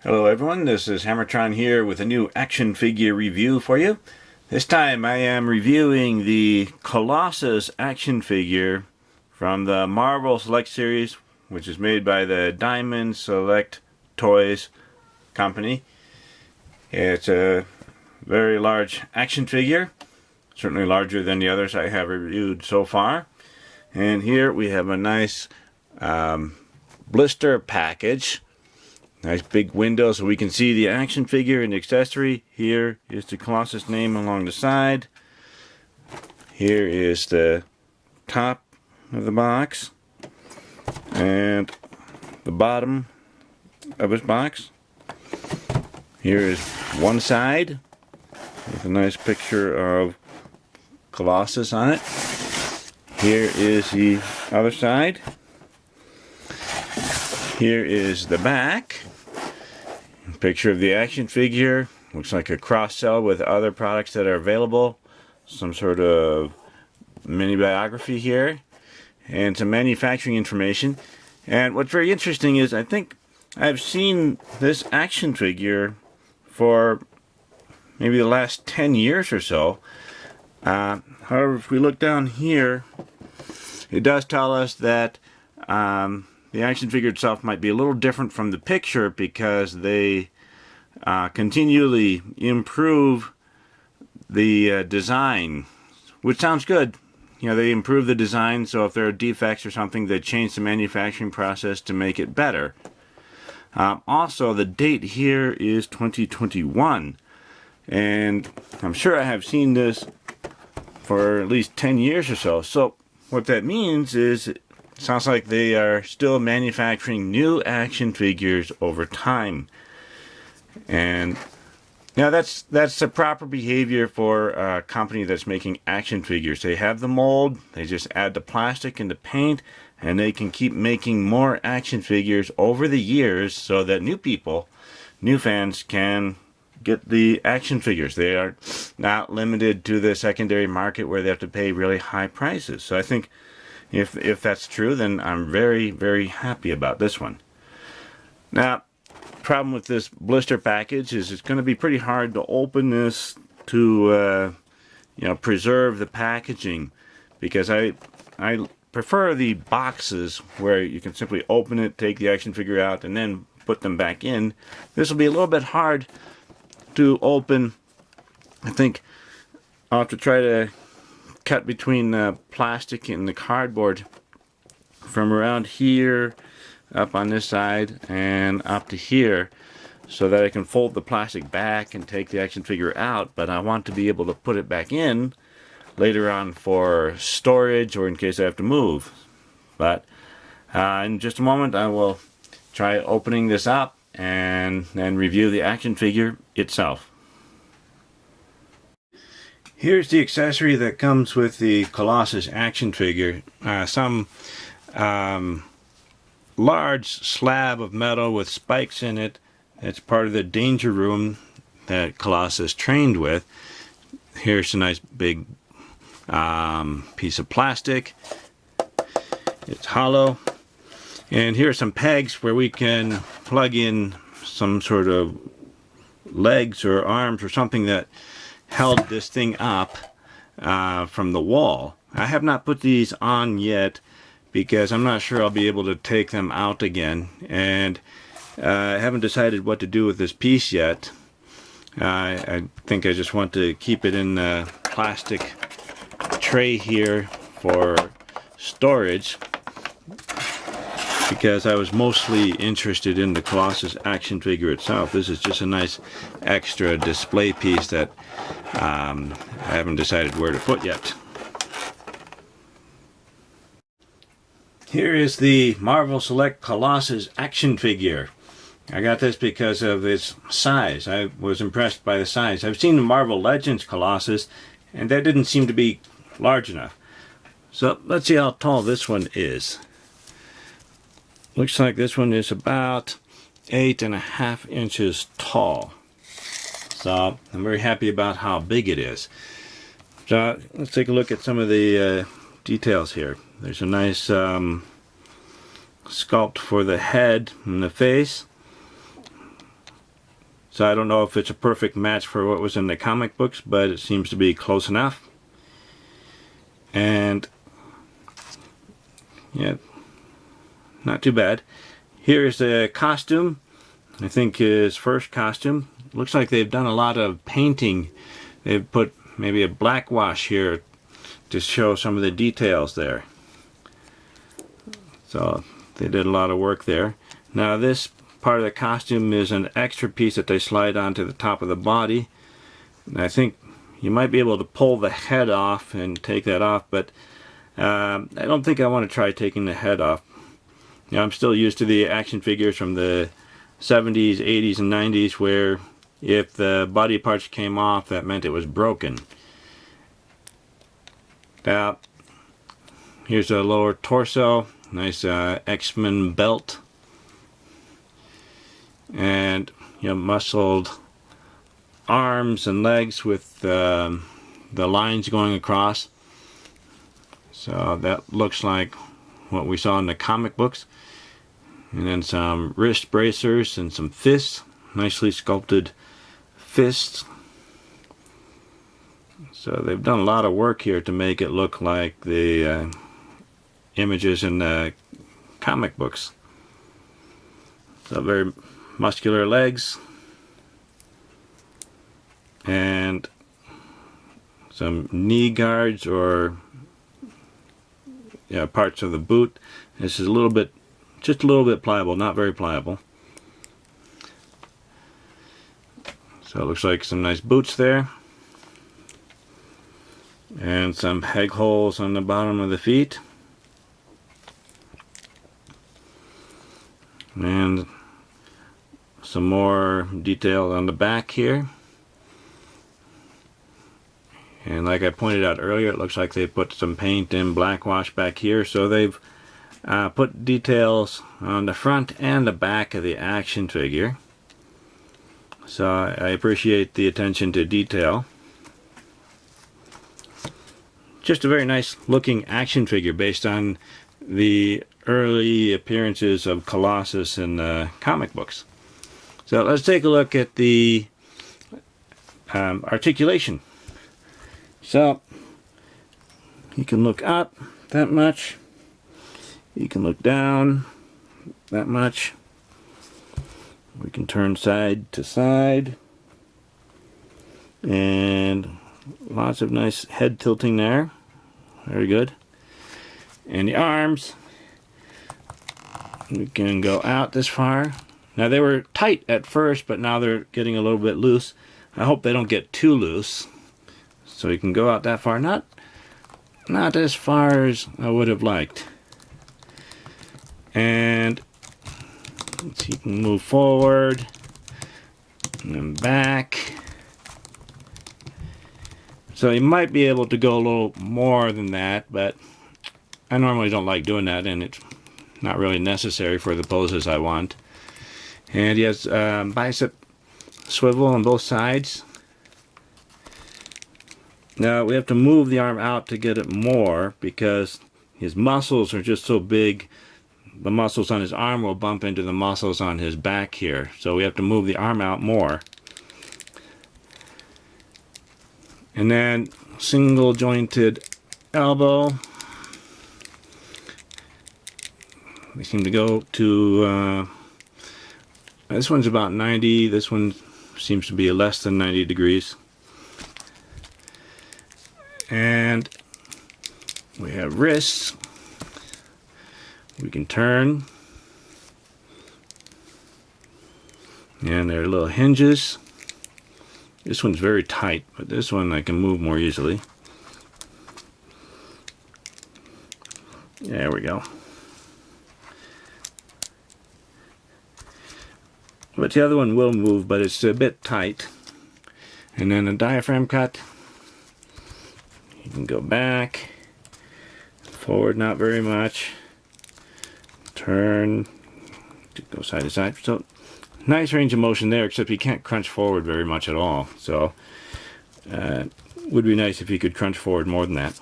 Hello everyone, this is HammerTron here with a new action figure review for you. This time I am reviewing the Colossus action figure from the Marvel Select series, which is made by the Diamond Select Toys company. It's a very large action figure, certainly larger than the others I have reviewed so far. And here we have a nice blister package. Nice big window so we can see the action figure and the accessory. Here is the Colossus name along the side. Here is the top of the box and the bottom of his box. Here is one side with a nice picture of Colossus on it. Here is the other side. Here is the back. Picture of the action figure. Looks like a cross-sell with other products that are available. Some sort of mini biography here. And some manufacturing information. And what's very interesting is I think I've seen this action figure for maybe the last 10 years or so. However, if we look down here, it does tell us that the action figure itself might be a little different from the picture because they continually improve the design, which sounds good. You know, they improve the design, so if there are defects or something, they change the manufacturing process to make it better. Also, the date here is 2021, and I'm sure I have seen this for at least 10 years or so. So what that means is sounds like they are still manufacturing new action figures over time. And yeah, that's the proper behavior for a company that's making action figures. They have the mold, they just add the plastic and the paint, and they can keep making more action figures over the years so that new people, new fans can get the action figures. They are not limited to the secondary market where they have to pay really high prices. So I think if that's true, then I'm very, very happy about this one. Now, problem with this blister package is it's going to be pretty hard to open this to preserve the packaging, because I prefer the boxes where you can simply open it, take the action figure out, and then put them back in. This will be a little bit hard to open. I think I'll have to try to cut between the plastic and the cardboard from around here up on this side and up to here so that I can fold the plastic back and take the action figure out, but I want to be able to put it back in later on for storage or in case I have to move. But in just a moment I will try opening this up and then review the action figure itself. Here's the accessory that comes with the Colossus action figure. Some large slab of metal with spikes in it. It's part of the danger room that Colossus trained with. Here's a nice big piece of plastic. It's hollow. And here are some pegs where we can plug in some sort of legs or arms or something that held this thing up from the wall. I have not put these on yet because I'm not sure I'll be able to take them out again, and I haven't decided what to do with this piece yet. I think I just want to keep it in the plastic tray here for storage, because I was mostly interested in the Colossus action figure itself. This is just a nice extra display piece that I haven't decided where to put yet. Here is the Marvel Select Colossus action figure. I got this because of its size. I was impressed by the size. I've seen the Marvel Legends Colossus, and that didn't seem to be large enough. So let's see how tall this one is. Looks like this one is about 8.5 inches tall. So I'm very happy about how big it is. So let's take a look at some of the details here. There's a nice sculpt for the head and the face. So I don't know if it's a perfect match for what was in the comic books, but it seems to be close enough. And yeah, not too bad. Here is the costume. I think his first costume. Looks like they've done a lot of painting. They've put maybe a black wash here to show some of the details there. So they did a lot of work there. Now this part of the costume is an extra piece that they slide onto the top of the body. And I think you might be able to pull the head off and take that off, but I don't think I want to try taking the head off. You know, I'm still used to the action figures from the 70s, 80s, and 90s where if the body parts came off, that meant it was broken. Now, here's a lower torso, nice X-Men belt, and muscled arms and legs with the lines going across. So that looks like what we saw in the comic books. And then some wrist bracers and some fists, nicely sculpted fists. So they've done a lot of work here to make it look like the images in the comic books. So very muscular legs and some knee guards or parts of the boot. This is just a little bit pliable, not very pliable. So it looks like some nice boots there. And some peg holes on the bottom of the feet. And some more detail on the back here. And like I pointed out earlier, it looks like they put some paint and black wash back here. So they've put details on the front and the back of the action figure. So I appreciate the attention to detail. Just a very nice looking action figure based on the early appearances of Colossus in the comic books. So let's take a look at the articulation. So you can look up that much, you can look down that much, we can turn side to side, and lots of nice head tilting there. Very good. And the arms, we can go out this far. Now they were tight at first, but now they're getting a little bit loose. I hope they don't get too loose. So you can go out that far. Not as far as I would have liked. And you can move forward and then back. So you might be able to go a little more than that, but I normally don't like doing that, and it's not really necessary for the poses I want. And he has bicep swivel on both sides. Now we have to move the arm out to get it more because his muscles are just so big. The muscles on his arm will bump into the muscles on his back here. So we have to move the arm out more. And then single jointed elbow. They seem to go to, this one's about 90, this one seems to be less than 90 degrees. And we have wrists. We can turn. And there are little hinges. This one's very tight, but this one I can move more easily. There we go. But the other one will move, but it's a bit tight. And then a diaphragm cut. You can go back, forward, not very much. Turn, go side to side. So nice range of motion there, except you can't crunch forward very much at all. So would be nice if you could crunch forward more than that.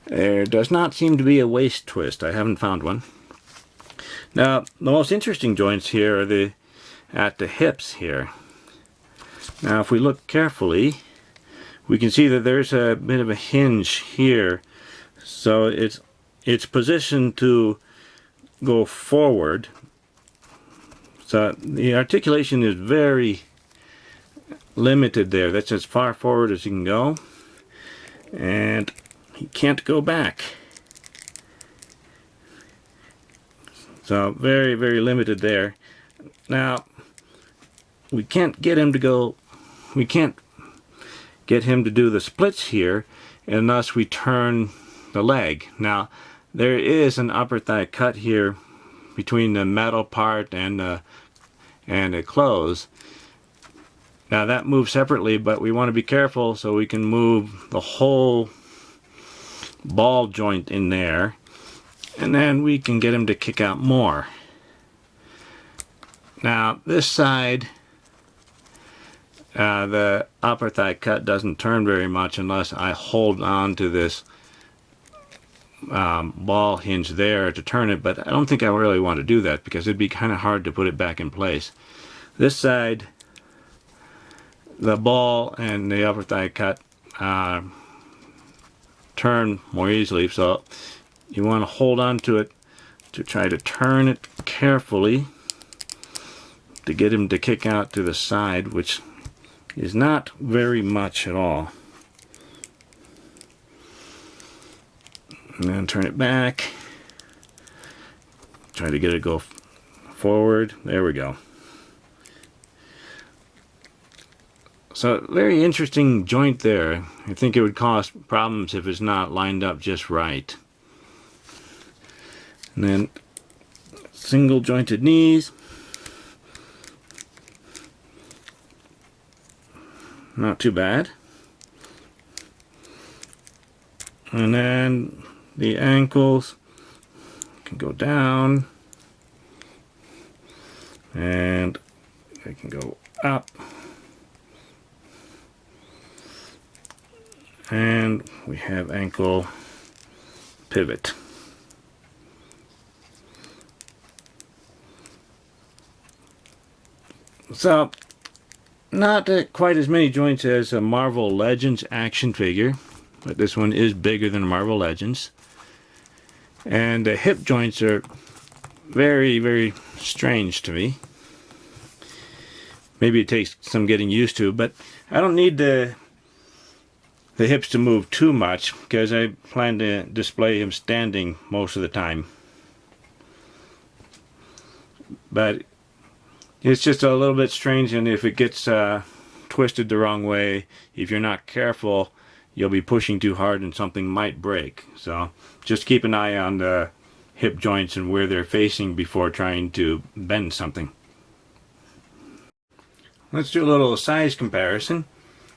There does not seem to be a waist twist. I haven't found one. Now the most interesting joints here are at the hips here. Now if we look carefully, we can see that there's a bit of a hinge here, so it's positioned to go forward. So the articulation is very limited there. That's as far forward as you can go, and he can't go back. So very, very limited there. Now we can't get him to go, we can't get him to do the splits here unless we turn the leg. Now there is an upper thigh cut here between the metal part and the clothes. Now that moves separately, but we want to be careful so we can move the whole ball joint in there, and then we can get him to kick out more. Now this side, the upper thigh cut doesn't turn very much unless I hold on to this ball hinge there to turn it, but I don't think I really want to do that because it'd be kind of hard to put it back in place. This side, the ball and the upper thigh cut turn more easily, so you want to hold on to it to try to turn it carefully to get him to kick out to the side, which is not very much at all. And then turn it back. Try to get it to go forward. There we go. So very interesting joint there. I think it would cause problems if it's not lined up just right. And then single jointed knees. Not too bad. And then the ankles can go down, and they can go up, and we have ankle pivot. So not quite as many joints as a Marvel Legends action figure, but this one is bigger than Marvel Legends. And the hip joints are very, very strange to me. Maybe it takes some getting used to, but I don't need the hips to move too much because I plan to display him standing most of the time. But it's just a little bit strange, and if it gets twisted the wrong way, if you're not careful, you'll be pushing too hard and something might break. So just keep an eye on the hip joints and where they're facing before trying to bend something. Let's do a little size comparison.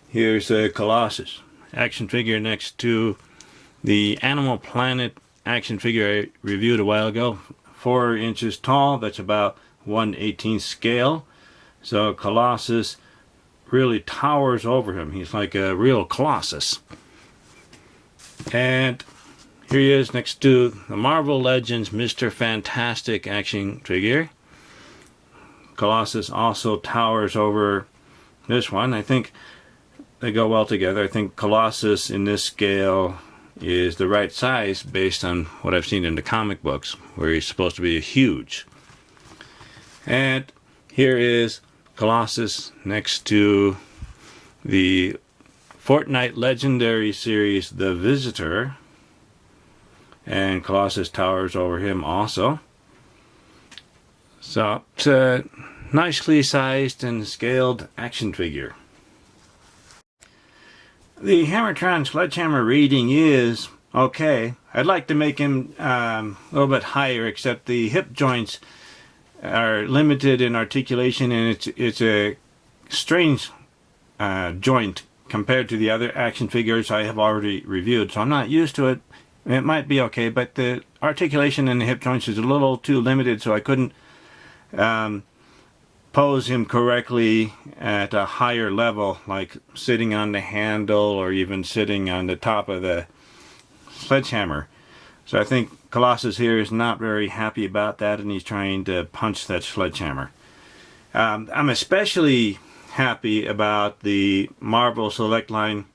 Here's a Colossus action figure next to the Animal Planet action figure I reviewed a while ago. 4 inches tall, that's about 1/18 scale. So Colossus really towers over him. He's like a real Colossus. And here he is next to the Marvel Legends Mr. Fantastic action figure. Colossus also towers over this one. I think they go well together. I think Colossus in this scale is the right size based on what I've seen in the comic books, where he's supposed to be huge. And here is Colossus next to the Fortnite Legendary Series The Visitor, and Colossus towers over him also. So it's a nicely sized and scaled action figure. The HammerTron sledgehammer rating is okay. I'd like to make him a little bit higher, except the hip joints are limited in articulation, and it's a strange joint compared to the other action figures I have already reviewed, so I'm not used to it. It might be okay, but the articulation in the hip joints is a little too limited, so I couldn't pose him correctly at a higher level, like sitting on the handle or even sitting on the top of the sledgehammer. So I think Colossus here is not very happy about that, and he's trying to punch that sledgehammer. I'm especially happy about the Marvel Select line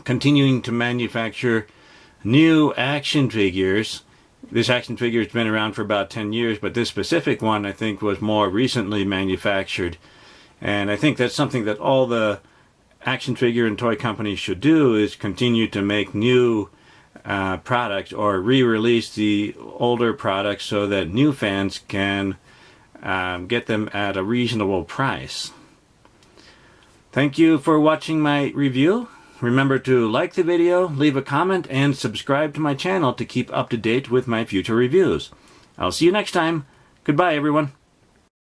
continuing to manufacture new action figures. This action figure has been around for about 10 years, but this specific one I think was more recently manufactured. And I think that's something that all the action figure and toy companies should do, is continue to make new products or re-release the older products so that new fans can get them at a reasonable price. Thank you for watching my review. Remember to like the video, leave a comment, and subscribe to my channel to keep up to date with my future reviews. I'll see you next time. Goodbye, everyone.